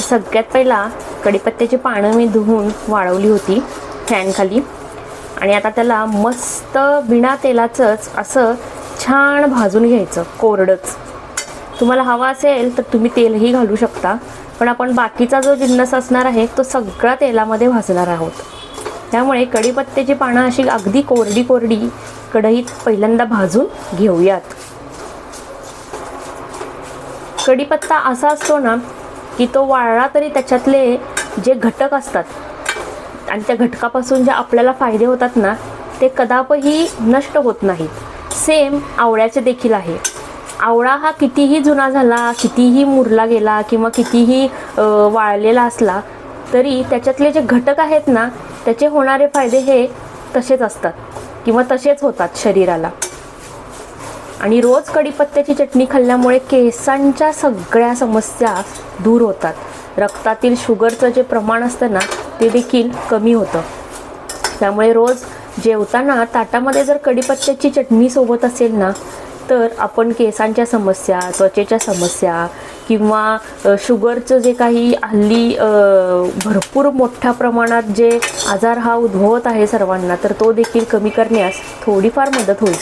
सगळ्यात पहिला कढीपत्त्याची पानं मी धुवून वाळवली होती फॅनखाली आणि आता त्याला मस्त बिना तेलाचंच असं छान भाजून घ्यायचं कोरडंच. तुम्हाला हवा असेल तर तुम्ही तेलही घालू शकता, पण आपण बाकीचा जो जिन्नस असणार आहे तो सगळा तेलामध्ये भाजणार आहोत. त्यामुळे कढीपत्त्याची पानं अशी अगदी कोरडी कोरडी कढईत पहिल्यांदा भाजून घेऊयात. कढीपत्ता असा असतो ना की तो वाळला तरी त्याच्यातले जे घटक असतात आणि त्या घटकापासून जे आपल्याला फायदे होतात ना ते कदापही नष्ट होत नाहीत. सेम आवळ्याचे देखील आहे. आवळा हा कितीही जुना झाला, कितीही मुरला गेला किंवा कितीही वाळलेला असला तरी त्याच्यातले जे घटक आहेत ना त्याचे होणारे फायदे हे तसेच असतात किंवा तसेच होतात शरीराला. आणि रोज कढीपत्त्याची चटणी खाल्ल्यामुळे केसांच्या सगळ्या समस्या दूर होतात. रक्तातील शुगरचं जे प्रमाण असतं ना ते देखील कमी होतं. त्यामुळे रोज जेवताना ताटामध्ये जर कढीपत्त्याची चटणी सोबत असेल ना तर आपण केसांच्या समस्या, त्वचेच्या समस्या किंवा शुगरचं जे काही हल्ली भरपूर मोठ्या प्रमाणात जे आजार हा उद्भवत आहे सर्वांना, तर तो देखील कमी करण्यास थोडीफार मदत होईल.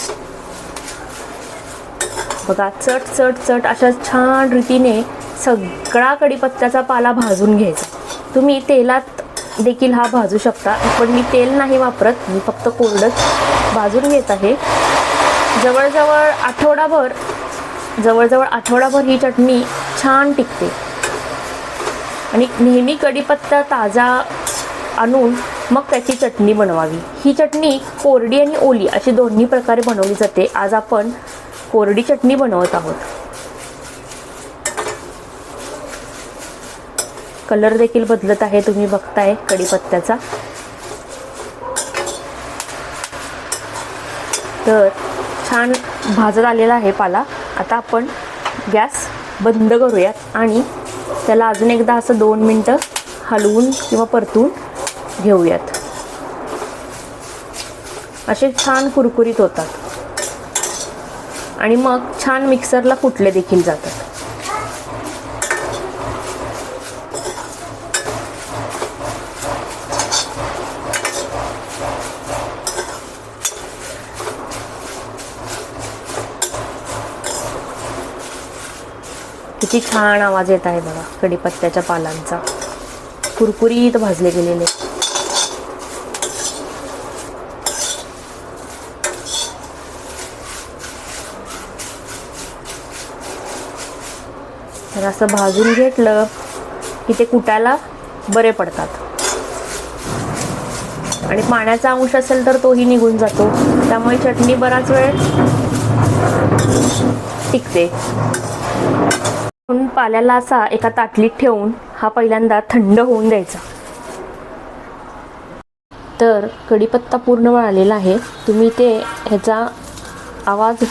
बघा, चट चट चट अशा छान रीतीने सगळा कढीपत्त्याचा पाला भाजून घ्यायचा. तुम्ही तेलात देखील हा भाजू शकता, पण मी तेल नाही वापरत, मी फक्त कोरडंच भाजून घेत आहे. जवळजवळ आठवडाभर ही चटणी छान टिकते. आणि नेहमी कढीपत्ता ताजा आणून मग त्याची चटणी बनवावी. ही चटणी कोरडी आणि ओली अशी दोन्ही प्रकारे बनवली जाते. आज आपण कोरडी चटणी बनवत आहोत. कलर देखील बदलत आहे, तुम्ही बघताय कढीपत्त्याचा. तर छान भाजत आलेला आहे पाला. आता आपण गॅस बंद करूयात आणि त्याला अजून एकदा असं 2 मिनटं हलवून किंवा परतून घेऊयात. असे छान कुरकुरीत होतात आणि मग छान मिक्सरला कुटले देखील जातात. किती छान आवाज येत आहे बघा कढीपत्त्याच्या पालांचा, कुरकुरीत भाजले गेलेले. तर असं भाजून घेतलं की ते कुटायला बरे पडतात. आणि पाण्याचा अंश असेल तर तोही निघून जातो, त्यामुळे चटणी बराच वेळ टिकते. पाल्याला असा एका ताटलीत ठेवून हा पहिल्यांदा थंड होऊन द्यायचा. तर कढीपत्ता पूर्ण वाळलेला आहे. तुम्ही ते ह्याचा आवाज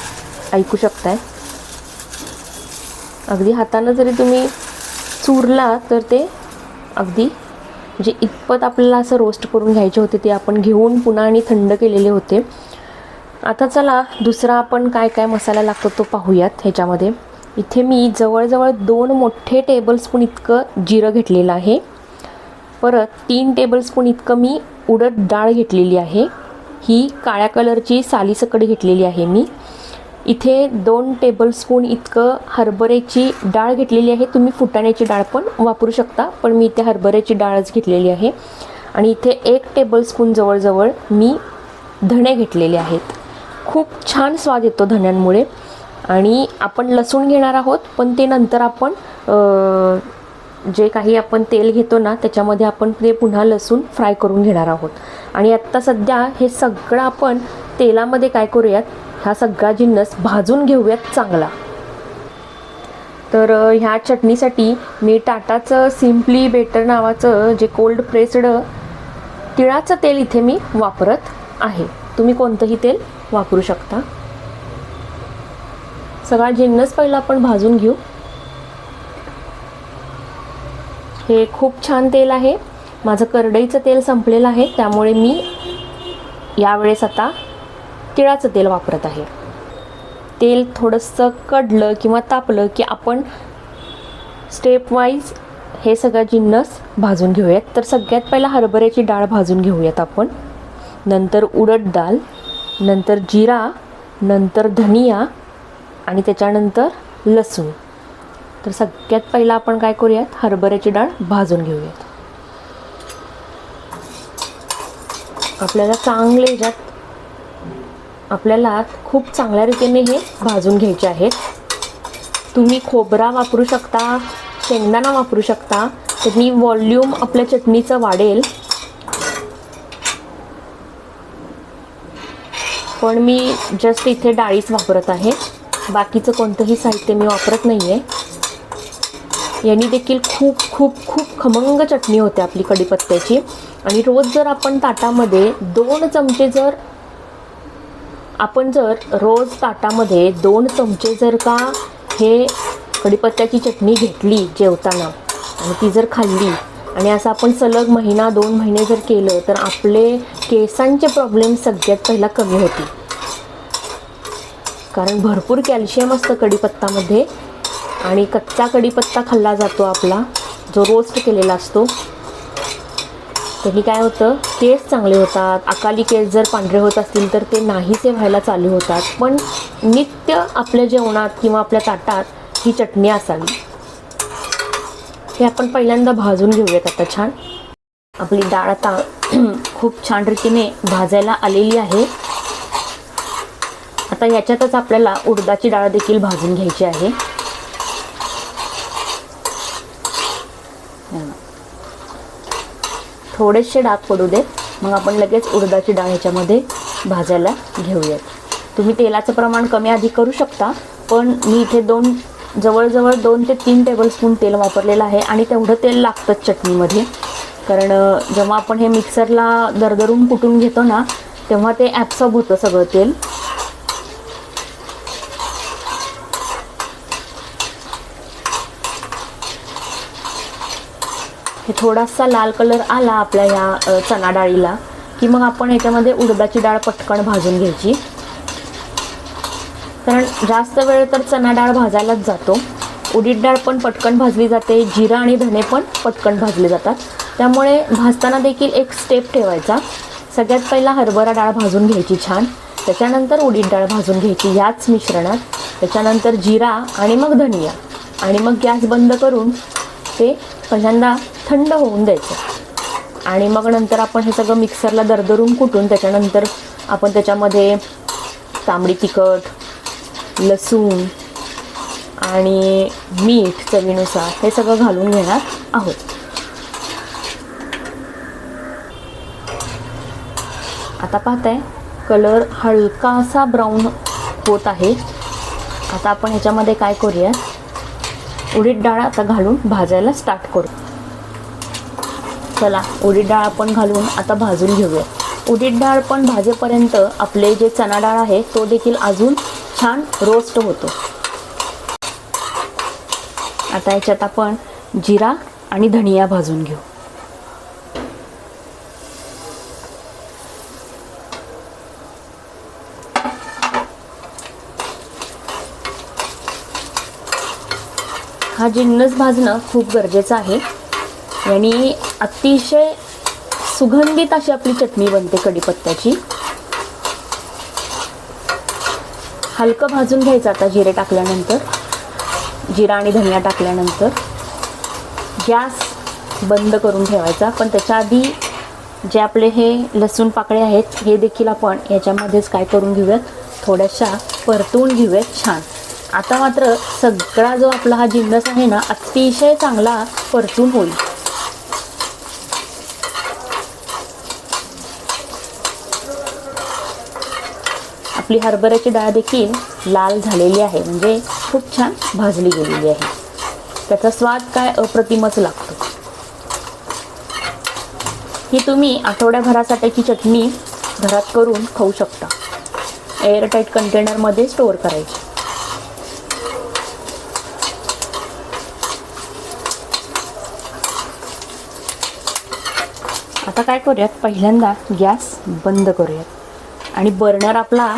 ऐकू शकताय. अगदी हातानं जरी तुम्ही चुरला तर ते अगदी म्हणजे इतपत आपल्याला असं रोस्ट करून घ्यायचे होते. ते आपण घेऊन पुन्हा आणि थंड केलेले होते. आता चला दुसरा आपण काय काय मसाला लागतो तो पाहूयात. ह्याच्यामध्ये इथे मी जवळजवळ 2 मोठे टेबलस्पून इतकं जिरं घेतलेलं आहे. परत 3 टेबलस्पून इतकं मी उडद डाळ घेतलेली आहे. ही काळ्या कलरची सालीसकट घेतलेली आहे मी. इथे 2 टेबलस्पून इतकं हरभऱ्याची डाळ घेतलेली आहे. तुम्ही फुटाण्याची डाळ पण वापरू शकता, पण मी इथे हरभऱ्याची डाळच घेतलेली आहे. आणि इथे 1 टेबलस्पून जवळजवळ मी धणे घेतलेले आहेत. खूप छान स्वाद येतो धण्यांमुळे. आणि आपण लसूण घेणार आहोत, पण ते नंतर आपण जे काही आपण तेल घेतो ना त्याच्यामध्ये आपण ते पुन्हा लसूण फ्राय करून घेणार आहोत. आणि आत्ता सध्या हे सगळं आपण तेलामध्ये काय करूयात, हा सगळा जिन्नस भाजून घेऊयात चांगला. तर ह्या चटणीसाठी मी टाटाचं सिम्पली बेटर नावाचं जे कोल्ड प्रेस्ड तिळाचं तेल इथे मी वापरत आहे. तुम्ही कोणतंही तेल वापरू शकता. सगळा जिन्नस पहिला आपण भाजून घेऊ. हे खूप छान तेल आहे. माझं करडईचं तेल संपलेलं आहे, त्यामुळे मी यावेळेस आता तिळाचं तेल वापरत आहे. तेल थोडंसं कडलं किंवा तापलं की आपण स्टेप वाईज हे सगळं जिन्नस भाजून घेऊयात. तर सगळ्यात पहिला हरभऱ्याची डाळ भाजून घेऊयात आपण, नंतर उडद डाळ, नंतर जिरा, नंतर धनिया आणि त्याच्यानंतर लसूण. तर सगळ्यात पहिला आपण काय करूयात, हरभऱ्याची डाळ भाजून घेऊयात. आपल्याला चांगले ह्याच्यात आपल्याला खूप चांगल्या रीतीने हे भाजून घ्यायचे आहेत. तुम्ही खोबरा वापरू शकता, शेंगदाणा वापरू शकता, त्यानी व्हॉल्यूम आपल्या चटणीचं वाढेल. पण मी जस्ट इथे डाळीच वापरत आहे, बाकीचं कोणतंही साहित्य मी वापरत नाही आहे. यांनी देखील खूप खूप खूप खमंग चटणी होते आपली कढीपत्त्याची. आणि रोज जर आपण ताटामध्ये 2 चमचे रोज ताटामध्ये 2 चमचे जर का हे कढीपत्त्याची चटणी घेतली जेवताना आणि ती जर खाल्ली आणि असं आपण सलग महिना 2 महिने जर केलं तर आपले केसांचे प्रॉब्लेम सगळ्यात पहिला कमी होतील. कारण भरपूर कॅल्शियम असतं कढीपत्तामध्ये आणि कच्चा कढीपत्ता खाल्ला जातो आपला, जो रोस्ट केलेला असतो. त्यांनी काय होतं, केस चांगले होतात. अकाली केस जर पांढरे होत असतील तर ते नाहीसे व्हायला चालू होतात. पण नित्य आपल्या जेवणात किंवा आपल्या ताटात ही चटणी असावी. हे आपण पहिल्यांदा भाजून घेऊयात. आता छान आपली डाळ आता खूप छान रीतीने भाजायला आलेली आहे. आता याच्यातच आपल्याला उडदाची डाळ देखील भाजून घ्यायची आहे. थोडेसे डाग पडू देत, मग आपण लगेच उडदाची डाळ ह्याच्यामध्ये भाजायला घेऊयात. तुम्ही तेलाचं प्रमाण कमी अधिक करू शकता, पण मी इथे जवळजवळ 2 ते 3 टेबलस्पून तेल वापरलेलं आहे. आणि तेवढं तेल लागतंच चटणीमध्ये, कारण जेव्हा आपण हे मिक्सरला दरदरून कुटून घेतो ना, तेव्हा ते ॲब्सॉर्ब होतं सगळं तेल. हे थोडासा लाल कलर आला आपल्या ह्या चणा डाळीला की मग आपण याच्यामध्ये उडदाची डाळ पटकन भाजून घ्यायची. कारण जास्त वेळ तर चणा डाळ भाजायलाच जातो. उडीद डाळ पण पटकन भाजली जाते, जिरा आणि धने पण पटकन भाजले जातात. त्यामुळे भाजताना देखील एक स्टेप ठेवायचा. सगळ्यात पहिला हरभरा डाळ भाजून घ्यायची छान, त्याच्यानंतर उडीद डाळ भाजून घ्यायची याच मिश्रणात, त्याच्यानंतर जिरा आणि मग धनिया, आणि मग गॅस बंद करून ते पहिल्यांदा थंड होऊन द्यायचं. आणि मग नंतर आपण हे सगळं मिक्सरला दरदरून कुटून त्याच्यानंतर आपण त्याच्यामध्ये तांबडी तिखट, लसूण आणि मीठ चवीनुसार हे सगळं घालून घेणार आहोत. आता पाहताय कलर हलकासा ब्राऊन होत आहे. आता आपण ह्याच्यामध्ये काय करूया, उडीद डाळ आता घालून भाजायला स्टार्ट करू. चला उडीद डाळ आपण घालून आता भाजून घेऊया. उडीद डाळ पण भाजेपर्यंत आपले जे चणा डाळ आहे तो देखील अजून छान रोस्ट होतो. आता याच्यात आपण जिरा आणि धनिया भाजून घेऊ. हा जिन्नस भाजणं खूप गरजेचं आहे. आणि अतिशय सुगंधित अशी आपली चटणी बनते कढीपत्त्याची. हलकं भाजून घ्यायचं. आता जिरे टाकल्यानंतर, जिरा आणि धनिया टाकल्यानंतर गॅस बंद करून ठेवायचा. पण त्याच्या आधी जे आपले हे लसूण पाकळे आहेत हे देखील आपण याच्यामध्येच काय करून घेऊयात, थोड्याशा परतून घेऊयात छान. आता मात्र सगळा जो आपला हा जिन्नस आहे ना अतिशय चांगला परतून होईल. आपली हरभऱ्याची डाळ देखील लाल झालेली आहे, म्हणजे खूप छान भाजली गेलेली आहे. त्याचा स्वाद काय अप्रतिमच लागतो. ही तुम्ही आठवड्याभरासाठीची चटणी घरात करून खाऊ शकता. एअरटाईट कंटेनरमध्ये स्टोअर करायची. आता काय करूयात, पहिल्यांदा गॅस बंद करूयात. आणि बर्नर आपला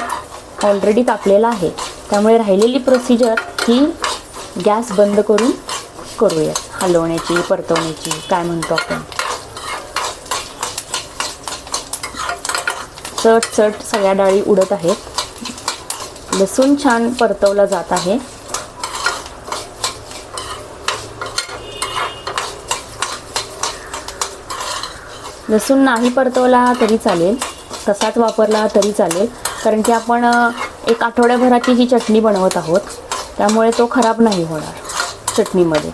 ऑलरेडी तापलेला आहे, त्यामुळे राहिलेली प्रोसिजर ही गॅस बंद करून करूयात. हलवण्याची, परतवण्याची, काय म्हणतो आपण. चट चट सगळ्या डाळी उडत आहेत. लसूण छान परतवला जात आहे. लसूण नाही परतवला तरी चालेल, तसाच वापरला तरी चालेल, कारण की आपण एक आठवड्याभराची ही चटणी बनवत आहोत, त्यामुळे तो खराब नाही होणार चटणीमध्ये.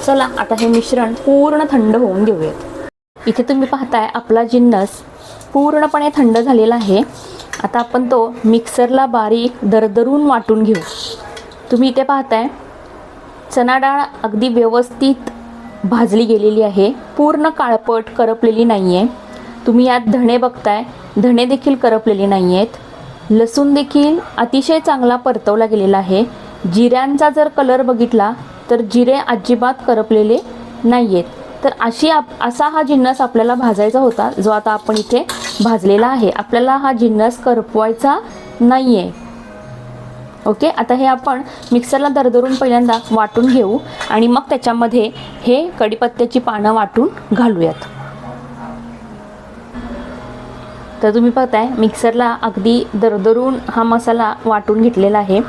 चला आता हे मिश्रण पूर्ण थंड होऊन घेऊयात. इथे तुम्ही पाहताय आपला जिन्नस पूर्णपणे थंड झालेला आहे. आता आपण तो मिक्सरला बारीक दरदरून वाटून घेऊ. तुम्ही इथे पाहताय चणा डाळ अगदी व्यवस्थित भाजली गेलेली आहे, पूर्ण काळपट करपलेली नाही आहे. तुम्ही यात धणे बघताय, धणे देखील करपलेले नाही आहेत. लसूण देखील अतिशय चांगला परतवला गेलेला आहे. जिऱ्यांचा जर कलर बघितला तर जिरे अजिबात करपलेले नाही आहेत. तर असा हा जिन्नस आपल्याला भाजायचा होता, जो आता आपण इथे भाजलेला आहे. आपल्याला हा जिन्नस करपवायचा नाही आहे. ओके, आता हे आपण मिक्सरला दरदरून पहिल्यांदा वाटून घेऊ आणि मग त्याच्यामध्ये हे कढीपत्त्याची पानं वाटून घालूयात. तर तुम्ही पाहताय मिक्सरला अगदी दरदरून हा मसाला वाटून घेतलेला आहे.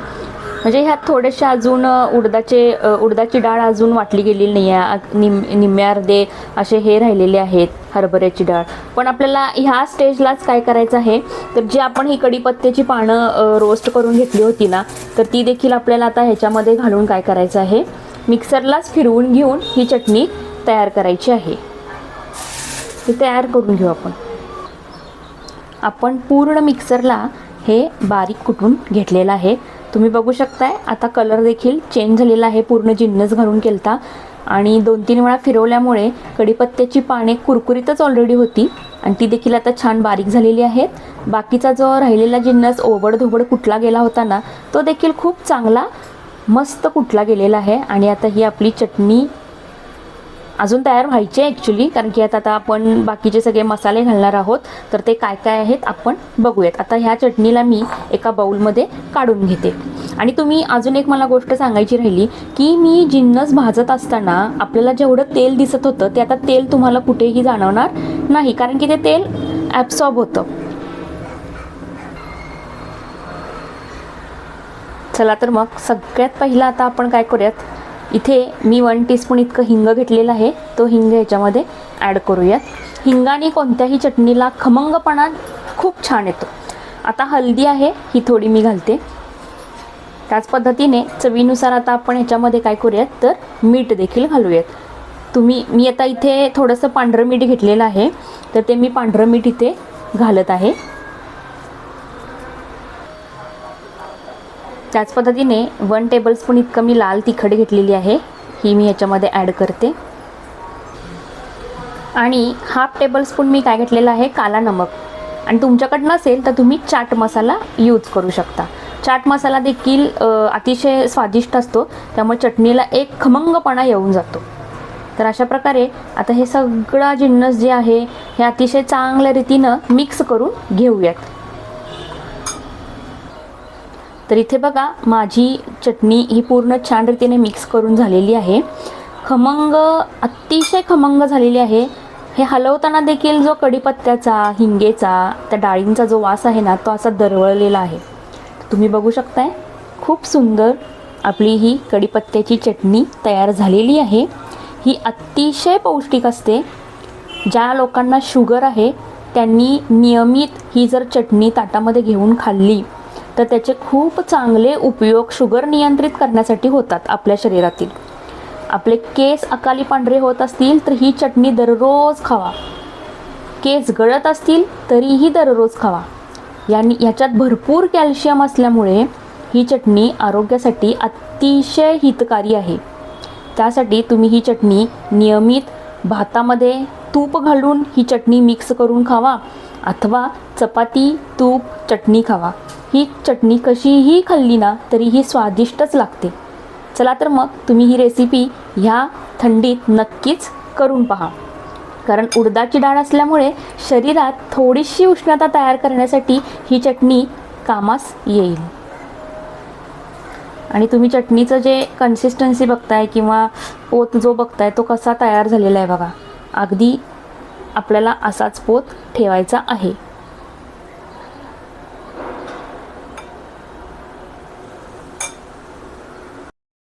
म्हणजे ह्यात थोडेसे अजून उडदाची डाळ अजून वाटली गेलेली नाही आहे, निम्म्या अर्धे असे हे राहिलेले आहेत हरभऱ्याची डाळ. पण आपल्याला ह्या स्टेजलाच काय करायचं आहे, तर जी आपण ही कढीपत्त्याची पानं रोस्ट करून घेतली होती ना, तर ती देखील आपल्याला आता ह्याच्यामध्ये घालून काय करायचं आहे, मिक्सरलाच फिरवून घेऊन ही चटणी तयार करायची आहे. ती तयार करून घेऊ आपण पूर्ण मिक्सरला हे बारीक कुटून घेतलेलं आहे. तुम्ही बघू शकताय आता कलर देखील चेंज झालेला आहे, पूर्ण जिन्नस घालून केलता आणि 2-3 वेळा फिरवल्यामुळे कढीपत्त्याची पाने कुरकुरीतच ऑलरेडी होती आणि ती देखील आता छान बारीक झालेली आहेत. बाकीचा जो राहिलेला जिन्नस ओबडधोबड कुटला गेला होता ना, तो देखील खूप चांगला मस्त कुटला गेलेला आहे. आणि आता ही आपली चटणी अजून तयार व्हायची आहे ॲक्च्युली, कारण की आता आपण बाकीचे सगळे मसाले घालणार आहोत, तर ते काय काय आहेत आपण बघूयात. आता ह्या चटणीला मी एका बाउलमध्ये काढून घेते. आणि तुम्ही अजून एक मला गोष्ट सांगायची राहिली, की मी जिन्नस भाजत असताना आपल्याला जेवढं तेल दिसत होतं ते आता तेल तुम्हाला कुठेही जाणवणार नाही, कारण की ते तेल ॲब्सॉर्ब होतं. चला तर मग सगळ्यात पहिला आता आपण काय करूयात, इथे मी 1 टीस्पून इतकं हिंग घेतलेला आहे, तो हिंग ह्याच्यामध्ये ॲड करूयात. हिंगाने कोणत्याही चटणीला खमंगपणा खूप छान येतो. आता हळदी आहे ही थोडी मी घालते. त्याच पद्धतीने चवीनुसार आता आपण ह्याच्यामध्ये काय करूयात, तर मीठ देखील घालूयात. मी आता इथे थोडंसं पांढरं मीठ घेतलेलं आहे, तर ते मी पांढरं मीठ इथे घालत आहे. त्याच पद्धतीने 1 टेबलस्पून इतकं मी लाल तिखट घेतलेली आहे, ही मी ह्याच्यामध्ये ॲड करते. आणि 1/2 टेबलस्पून मी काय घेतलेलं आहे, काला नमक. आणि तुमच्याकडे नसेल तर तुम्ही चाट मसाला यूज करू शकता. चाट मसाला देखील अतिशय स्वादिष्ट असतो, त्यामुळे चटणीला एक खमंगपणा येऊन जातो. तर अशा प्रकारे आता हे सगळं जिन्नस जे आहे हे अतिशय चांगल्या रीतीनं मिक्स करून घेऊयात. तर इथे बघा माझी चटणी ही पूर्ण छान रीतीने मिक्स करून झालेली आहे. खमंग, अतिशय खमंग झालेली आहे. हे हलवताना देखील जो कढीपत्त्याचा, हिंगेचा, त्या डाळींचा जो वास आहे ना, तो असा दरवळलेला आहे. तुम्ही बघू शकताय खूप सुंदर आपली ही कढीपत्त्याची चटणी तयार झालेली आहे. ही अतिशय पौष्टिक असते. ज्या लोकांना शुगर आहे त्यांनी नियमित ही जर चटणी ताटामध्ये घेऊन खाल्ली तर त्याचे खूप चांगले उपयोग शुगर नियंत्रित करण्यासाठी होतात आपल्या शरीरातील. आपले केस अकाली पांढरे होत असतील तर ही चटणी दररोज खावा. केस गळत असतील तरीही दररोज खावा. ह्याच्यात भरपूर कॅल्शियम असल्यामुळे ही चटणी आरोग्यासाठी अतिशय हितकारी आहे. त्यासाठी तुम्ही ही चटणी नियमित भातामध्ये तूप घालून ही चटणी मिक्स करून खावा, अथवा चपाती, तूप, चटणी खावा. ही चटणी कशीही खाल्ली ना तरीही स्वादिष्टच लागते. चला तर मग तुम्ही ही रेसिपी ह्या थंडीत नक्कीच करून पहा, कारण उडदाची डाळ असल्यामुळे शरीरात थोडीशी उष्णता तयार करण्यासाठी ही चटणी कामास येईल. आणि तुम्ही चटणीचं जे कन्सिस्टन्सी बघताय किंवा पोत जो बघताय तो कसा तयार झालेला आहे बघा. अगदी आपल्याला असाच पोत ठेवायचा आहे.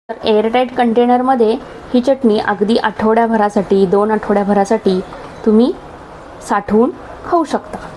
तर एअरटाईट कंटेनरमध्ये ही चटणी अगदी आठवड्याभरासाठी 2 आठवड्याभरासाठी तुम्ही साठवून खाऊ शकता.